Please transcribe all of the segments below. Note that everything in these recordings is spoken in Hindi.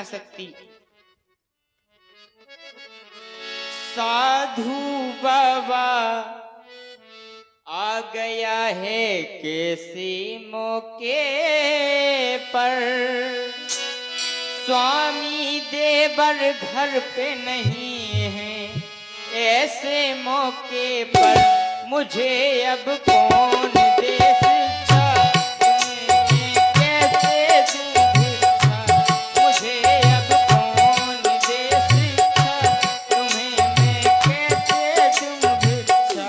आ सकती। साधु बाबा आ गया है किसी मौके पर, स्वामी देवर घर पे नहीं है, ऐसे मौके पर मुझे अब कौन दे शिक्षा, तुम्हें कैसे दूं भिक्षा, मुझे अब कौन दे शिक्षा, तुम्हें मैं कैसे दूं भिक्षा।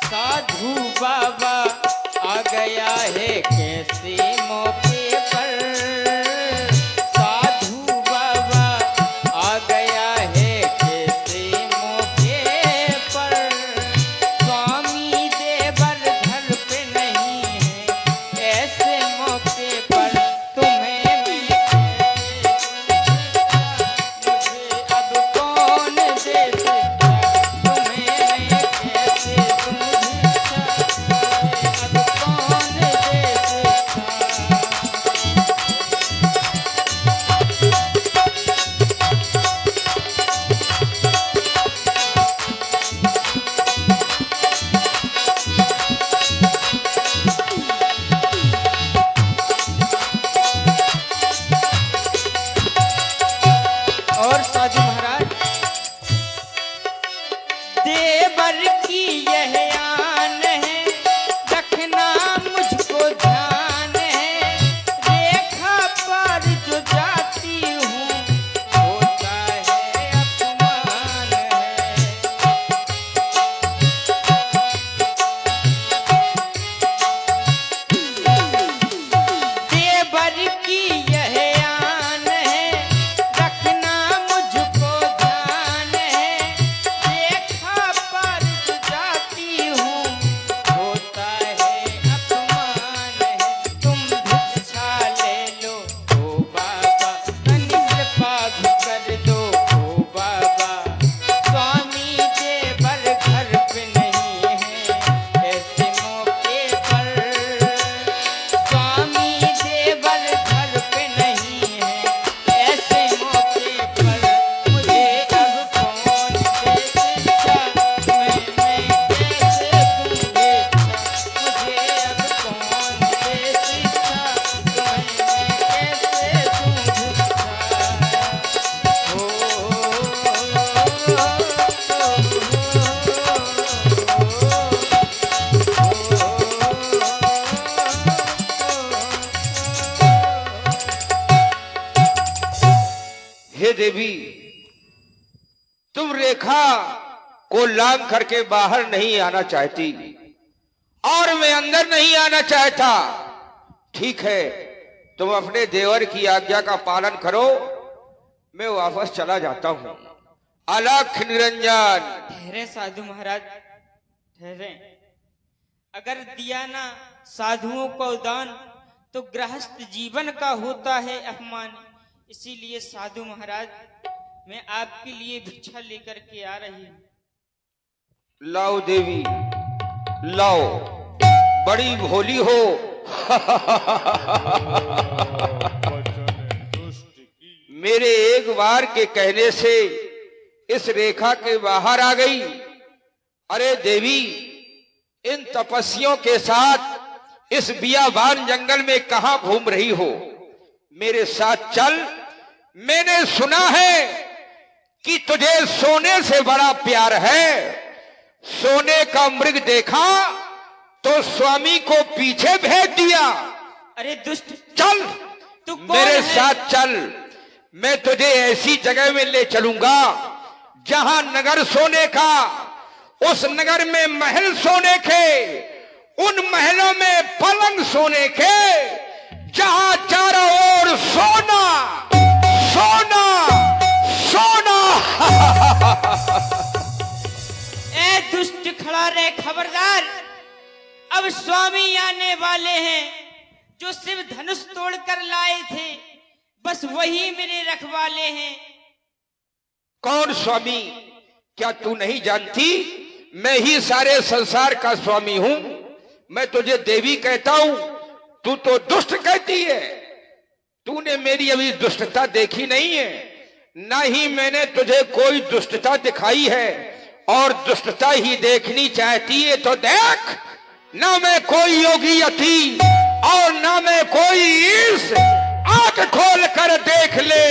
साधु बाबा आ गया है कैसे मौके पर, साधु बाबा आ गया है कैसे मौके पर, स्वामी देवर घर पे नहीं है, ऐसे मौके पर तुम्हें मैं मुझे अब कौन दे शिक्षा, तुम्हें मैं कैसे दूं भिक्षा, अब कौन दे शिक्षा। और साधु महाराज, देवर की यह आन है, रखना मुझको ध्यान है, रेखा पर जो जाती हूँ होता है अपमान है। देवर की यह आन है, रखना मुझको ध्यान है, रेखा पर जो जाती हूँ होता है अपमान है। तुम भिक्षा ले लो ओ बाबा, कृपा भी कर दो ओ बाबा, स्वामी देवर घर पे नहीं है, ऐसे मौके पर, स्वामी देवर घर पे नहीं है, ऐसे मौके पर मुझे अब कौन दे शिक्षा, मैं कैसे दूं भिक्षा, मुझे अब कौन दे शिक्षा, मैं कैसे दूं हे देवी, तुम रेखा को लांघ करके बाहर नहीं आना चाहती और मैं अंदर नहीं आना चाहता। ठीक है, तुम अपने देवर की आज्ञा का पालन करो, मैं वापस चला जाता हूँ। अलख निरंजन। ठहरे साधु महाराज, ठहरे। अगर दिया ना साधुओं को दान तो गृहस्थ जीवन का होता है अपमान, इसीलिए साधु महाराज मैं आपके लिए भिक्षा लेकर के आ रही हूँ। लाओ देवी लाओ, बड़ी भोली हो। मेरे एक बार के कहने से इस रेखा के बाहर आ गई। अरे देवी, इन तपस्वियों के साथ इस बियाबान जंगल में कहां घूम रही हो? मेरे साथ चल। मैंने सुना है कि तुझे सोने से बड़ा प्यार है। सोने का मृग देखा तो स्वामी को पीछे भेज दिया। अरे दुष्ट, चल तू कौन मेरे है? साथ चल, मैं तुझे ऐसी जगह में ले चलूंगा जहां नगर सोने का, उस नगर में महल सोने के, उन महलों में पलंग सोने के, खड़ा रहे, खबरदार। अब स्वामी आने वाले हैं, जो शिव धनुष तोड़कर लाए थे, बस वही मेरे रखवाले हैं। कौन स्वामी? क्या तू नहीं जानती? मैं ही सारे संसार का स्वामी हूं। मैं तुझे देवी कहता हूं, तू तो दुष्ट कहती है। तूने मेरी अभी दुष्टता देखी नहीं है, ना ही मैंने तुझे कोई दुष्टता दिखाई है। और दुष्टता ही देखनी चाहती है तो देख, ना मैं कोई योगी यति और ना मैं कोई ईश। आंख खोल कर देख ले,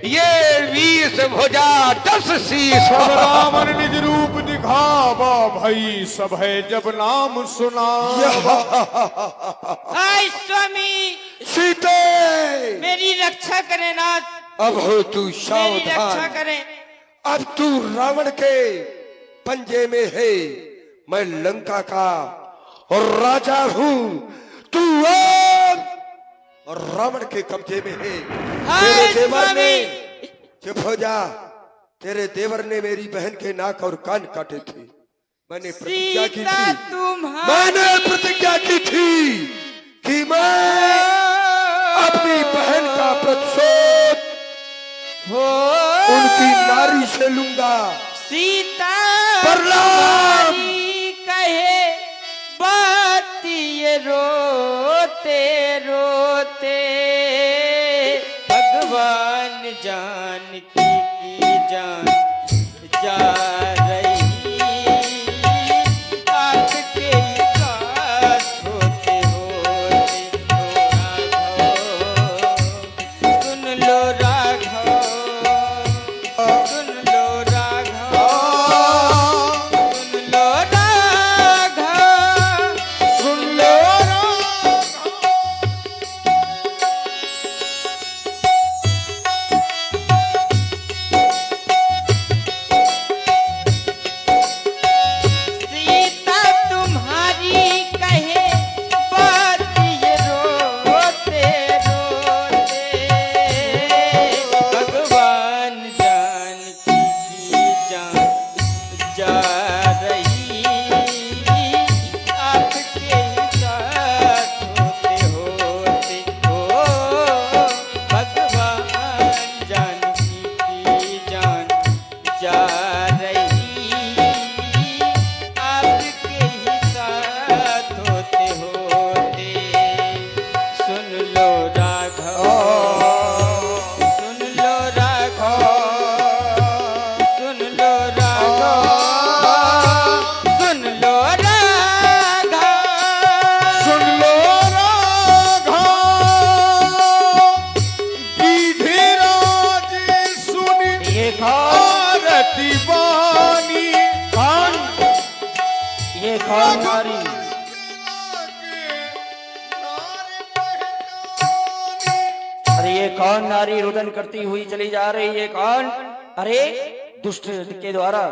ये 20 भुजा 10 शीश। अब रावण निज रूप दिखावा, भाई सब है जब नाम सुना। हाय स्वामी, सीते, मेरी रक्षा करें नाथ, अब हो तू मेरी रक्षा सावधान। करें। अब तू रावण के पंजे में है, मैं लंका का राजा हूँ। तू अब रावण के कब्जे में है। हाय तेरे देवर ने, स्वामी, चुप हो जा, तेरे देवर ने मेरी बहन के नाक और कान काटे थे। मैंने प्रतिज्ञा की सीता थी, तुम्हारी, मैंने प्रतिज्ञा की थी कि मैं अपनी बहन का प्रतिशोध हो उनकी नारी से लूंगा। सीता प्रणाम। तुम्हारी कहे बात ये रोते रोते, भगवान जानकी की जान जा रही, आपके साथ होते होते सुन लो राघव, सुन लो राघव, सुन लो राघव, सुन लो सीता तुम्हारी कहे बात ये रोते रोते, भगवान जानकी की जान जा रही, आपके साथ होते होते हो, भगवान जानकी की जान जा रही, आपके ही साथ होते होते। सुन लो राघव, सुन लो राघव, सुन लो राघव, सुन लो राघव, सुन लो राघव, गिरिराज सुनि ये आरती बानी। कौन, ये कौन नारी? अरे ये कौन नारी रुदन करती हुई चली जा रही है? कौन? अरे दुष्ट के द्वारा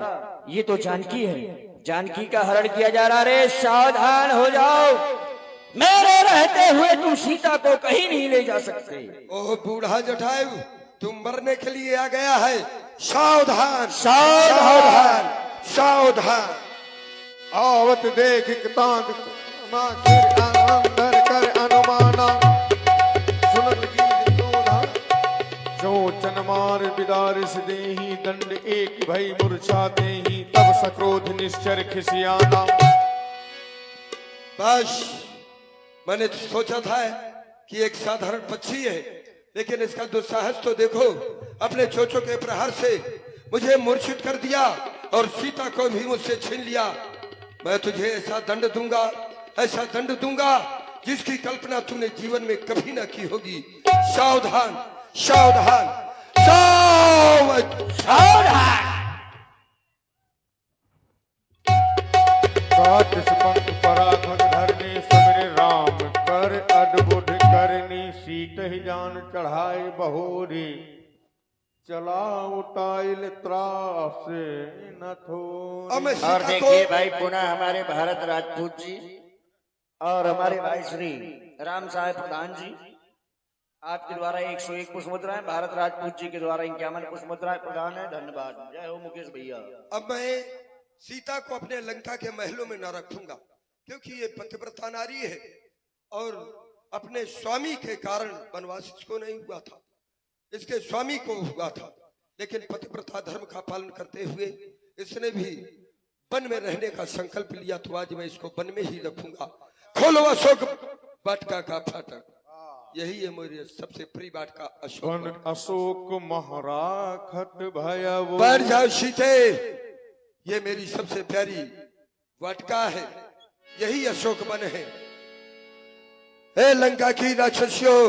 ये तो जानकी है, जानकी का हरण किया जा रहा है। अरे सावधान हो जाओ, मेरे रहते हुए तुम सीता को कहीं नहीं ले जा सकते। ओह बूढ़ा जटायु, तुम मरने के लिए आ गया है। सावधान, सावधान, सावधान। आवत देख तांत ना फिर अंदर कर अनुमाना। सुनत गीत क्रोधा चोचन मार बिदारिस देही, दंड एक भई मूर्छा देही, तब सक्रोध निश्चर खिसियाना। बस मैंने तो सोचा था कि एक साधारण पक्षी है, लेकिन इसका दुस्साहस तो देखो। अपने चोचों के प्रहार से मुझे मूर्छित कर दिया और सीता को भी मुझसे छीन लिया। मैं तुझे ऐसा दंड दूंगा, ऐसा दंड दूंगा जिसकी कल्पना तूने जीवन में कभी ना की होगी। सावधान, सावधान, सावधान। काटिस पंख पराखन धरनी, सबरे राम कर अद्भुत करनी। सीत ही जान चढ़ाए बहोरी, चला उटाइल त्रास न थोरी। अब मैं और सीता देखिए को भाई, पुनः हमारे भारत राजपूत जी और हमारे भाई श्री राम साहेब प्रधान जी, आपके द्वारा 101 पुष्प मुद्राएं, भारत राजपूत जी के द्वारा 51 पुष्प मुद्राएं प्रदान है। धन्यवाद। जय हो मुकेश भैया। अब मैं सीता को अपने लंका के महलों में न रखूंगा, क्योंकि ये पतिव्रता नारी है और अपने स्वामी के कारण वनवास इसको नहीं हुआ था, इसके स्वामी को हुआ था। लेकिन पतिव्रता धर्म का पालन करते हुए इसने भी वन में रहने का संकल्प लिया, तो आज मैं इसको वन में ही रखूंगा। खोलो अशोक वाटिका का फाटक, यही है मेरे सबसे प्रिय वाटिका अशोक। वन अशोक महराखत भयवो। बैठ जाओ सीते, ये मेरी सबसे प्यारी वाटिका है, यही अशोक वन है। ए लंका की राक्षसियों,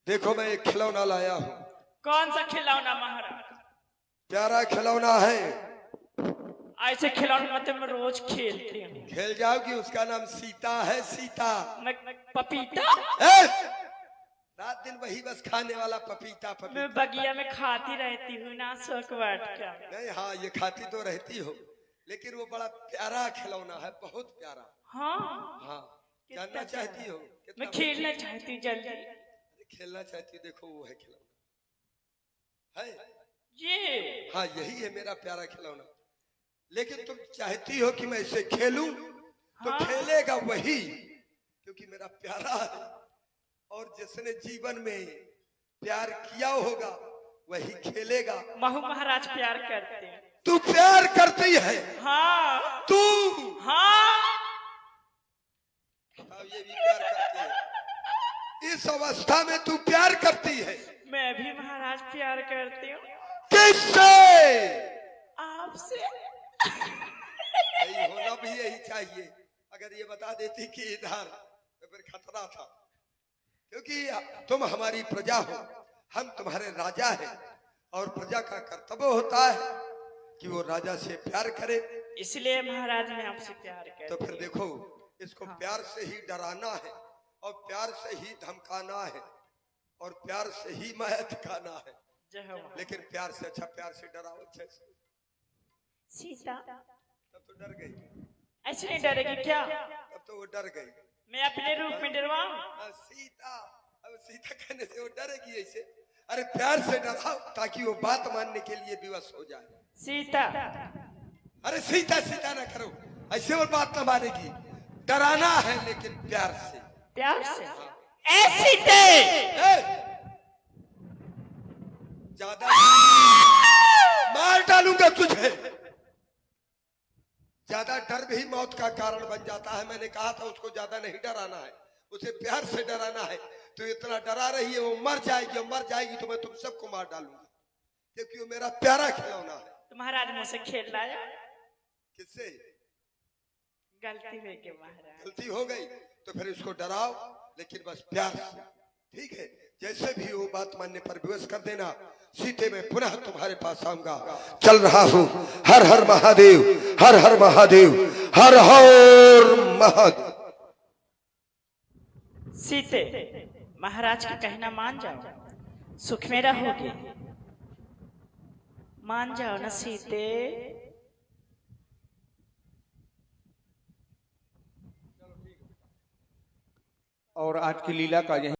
देखो मैं एक खिलौना लाया हूं। कौन सा खिलौना महाराज? प्यारा खिलौना है, ऐसे खिलौने मतलब मैं रोज खेलती हूँ। खेल जाओगी। उसका नाम सीता है, सीता। पपीता? रात दिन वही बस खाने वाला पपीता पपीता। मैं बगिया में खाती रहती हूँ ना अशोक वाटिका। नहीं, हाँ ये खाती तो रहती हो, लेकिन वो बड़ा प्यारा खिलौना है, बहुत प्यारा। हाँ हाँ, जानना चाहती हो? मैं खेलना चाहती हूँ जल्दी। खेलना चाहती हो? देखो वो है खिलौना है ये। हाँ यही है मेरा प्यारा खिलौना। लेकिन तुम चाहती हो कि मैं इसे खेलूं, तो हाँ? खेलेगा वही, क्योंकि मेरा प्यारा है और जिसने जीवन में प्यार किया होगा वही खेलेगा। महू महाराज प्यार करते हैं। तू प्यार करती है? हाँ। तू? हाँ। अब ये भी प्यार करती है? इस अवस्था में तू प्यार करती है? मैं भी महाराज प्यार करती हूँ। किससे? आपसे। यही होना भी यही चाहिए। अगर ये बता देती कि इधर, तो फिर खतरा था, क्योंकि तुम हमारी प्रजा हो, हम तुम्हारे राजा हैं और प्रजा का कर्तव्य होता है कि वो राजा से प्यार करे। इसलिए महाराज मैं आपसे प्यार करती हूँ। तो फिर देखो, इसको प्यार से ही डराना है और प्यार से ही धमकाना है और प्यार से ही महत खाना है। लेकिन प्यार से अच्छा, प्यार से डराओ अच्छे से। सीता तब तो डर गई। ऐसे नहीं डरेगी क्या? तब तो वो डर गई। मैं अपने रूप में डरवाऊं? सीता, अब सीता कहने से वो डरेगी ऐसे? अरे प्यार से डराओ ताकि वो बात मानने के लिए विवश हो जाए। सीता। अरे सीता सीता ना करो, ऐसे वो बात ना मानेगी। डराना है लेकिन प्यार से। प्यार से? ऐसी ज्यादा मार डालूंगा तुझे। ज्यादा डर भी मौत का कारण बन जाता है। मैंने कहा था उसको ज्यादा नहीं डराना है, उसे प्यार से डराना है। तो इतना डरा रही है, वो मर जाएगी, मर जाएगी तो मैं तुम सबको मार डालूंगा, क्योंकि वो मेरा प्यारा खिलौना है। तुम्हारा मुझसे खेल लाया? किससे? गलती हुई के महाराज। गलती हो गई तो फिर इसको डराओ, लेकिन बस प्यार से, ठीक है? जैसे भी वो बात मानने पर विवश कर देना। सीते में पुनः तुम्हारे पास आऊंगा। चल रहा हूँ। हर हर महादेव, हर हर महादेव, हर हर महादेव। सीते, महाराज का कहना मान जाओ, सुख में रहोगे। मान जाओ ना सीते। और आज की लीला का यही